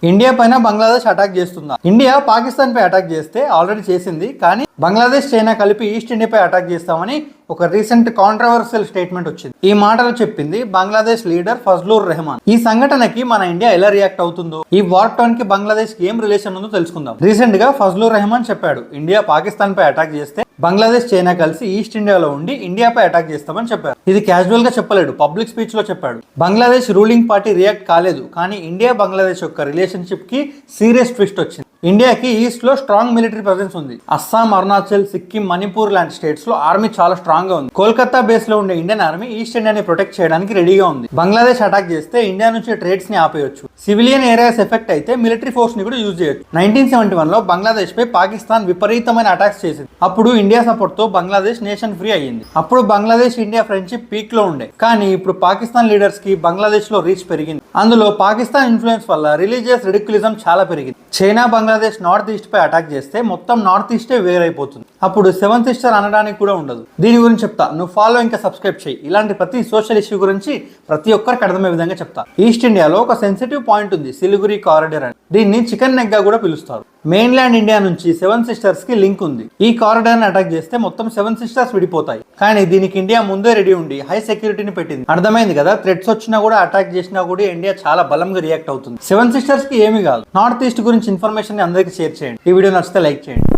India పైన Bangladesh attack చేస్తుందా? India Pakistan పై attack చేస్తే ఆల్రెడీ చేసింది, కానీ బంగ్లాదేశ్ చైనా కలిపి ఈస్ట్ ఇండియాపై అటాక్ చేస్తామని ఒక రీసెంట్ కాంట్రవర్షియల్ స్టేట్మెంట్ వచ్చింది. ఈ మాటలు చెప్పింది బంగ్లాదేశ్ లీడర్ ఫజ్లుర్ రెహమాన్. ఈ సంఘటనకి మన ఇండియా ఎలా రియాక్ట్ అవుతుందో, ఈ వార్ టౌన్ కి బంగ్లాదేశ్ కి ఏం రిలేషన్ ఉందో తెలుసుకుందాం. రీసెంట్ గా ఫజ్లుర్ రెహమాన్ చెప్పాడు, ఇండియా పాకిస్తాన్ పై అటాక్ చేస్తే బంగ్లాదేశ్ చైనా కలిసి ఈస్ట్ ఇండియాలో ఉండి ఇండియాపై అటాక్ చేస్తామని చెప్పారు. ఇది క్యాజువల్ గా చెప్పలేడు, పబ్లిక్ స్పీచ్ లో చెప్పాడు. బంగ్లాదేశ్ రూలింగ్ పార్టీ రియాక్ట్ కాలేదు, కానీ ఇండియా బంగ్లాదేశ్ యొక్క రిలేషన్షిప్ కి సీరియస్ ట్విస్ట్ వచ్చింది. ఇండియాకి ఈస్ట్ లో స్ట్రాంగ్ మిలిటరీ ప్రెసెన్స్ ఉంది. అస్సాం, అరుణాచల్, సిక్కిం, మణిపూర్ లాంటి స్టేట్స్ లో ఆర్మీ చాలా స్ట్రాంగ్ గా ఉంది. కోల్కతా బేస్ లో ఉండే ఇండియన్ ఆర్మీ ఈస్ట్ ఇండియాని ప్రొటెక్ట్ చేయడానికి రెడీగా ఉంది. బంగ్లాదేశ్ అటాక్ చేస్తే ఇండియా నుంచి ట్రేడ్స్ ని ఆపేయొచ్చు. సివిలియన్ ఏరియాస్ ఎఫెక్ట్ అయితే మిలిటరీ ఫోర్స్ ని కూడా యూజ్ చేయొచ్చు. 1971 లో బంగ్లాదేశ్ పై పాకిస్తాన్ విపరీతమైన అటాక్స్ చేసింది. అప్పుడు ఇండియా సపోర్ట్ తో బంగ్లాదేశ్ నేషన్ ఫ్రీ అయ్యింది. అప్పుడు బంగ్లాదేశ్ ఇండియా ఫ్రెండ్షిప్ పీక్ లో ఉండే, కానీ ఇప్పుడు పాకిస్తాన్ లీడర్స్ కి బంగ్లాదేశ్ లో రీచ్ పెరిగింది. అందులో పాకిస్తాన్ ఇన్ఫ్లుయెన్స్ వల్ల రిలీజియస్ రెడిక్యులిజం చాలా పెరిగింది. చైనా బంగ్లాదేశ్ నార్త్ ఈస్ట్ పై అటాక్ చేస్తే మొత్తం నార్త్ ఈస్టే వేరైపోతుంది. అప్పుడు సెవెంత్ సిస్టర్ అనడానికి కూడా ఉండదు. దీని గురించి చెప్తా, నువ్వు ఫాలో ఇంకా సబ్స్క్రైబ్ చేయి. ఇలాంటి ప్రతి సోషల్ ఇష్యూ గురించి ప్రతి ఒక్కరికి అర్థమయ్యే విధంగా చెప్తా. ఈస్ట్ ఇండియాలో ఒక సెన్సిటివ్ పాయింట్ ఉంది, సిలిగురి కారిడార్ అని. దీన్ని చికెన్ నెక్ గా కూడా పిలుస్తారు. మెయిన్ ల్యాండ్ ఇండియా నుంచి సెవెన్ సిస్టర్స్ కి లింక్ ఉంది. ఈ కారిడార్ ని అటాక్ చేస్తే మొత్తం సెవెన్ సిస్టర్స్ విడిపోతాయి. కానీ దీనికి ఇండియా ముందే రెడీ ఉండి హై సెక్యూరిటీని పెట్టింది. అర్థమైంది కదా, థ్రెట్స్ వచ్చినా కూడా అటాక్ చేసినా కూడా ఇండియా చాలా బలంగా రియాక్ట్ అవుతుంది. సెవెన్ సిస్టర్స్ కి ఏమీ కాదు. నార్త్ ఈస్ట్ గురించి ఇన్ఫర్మేషన్ అందరికీ షేర్ చేయండి. ఈ వీడియో నచ్చితే లైక్ చేయండి.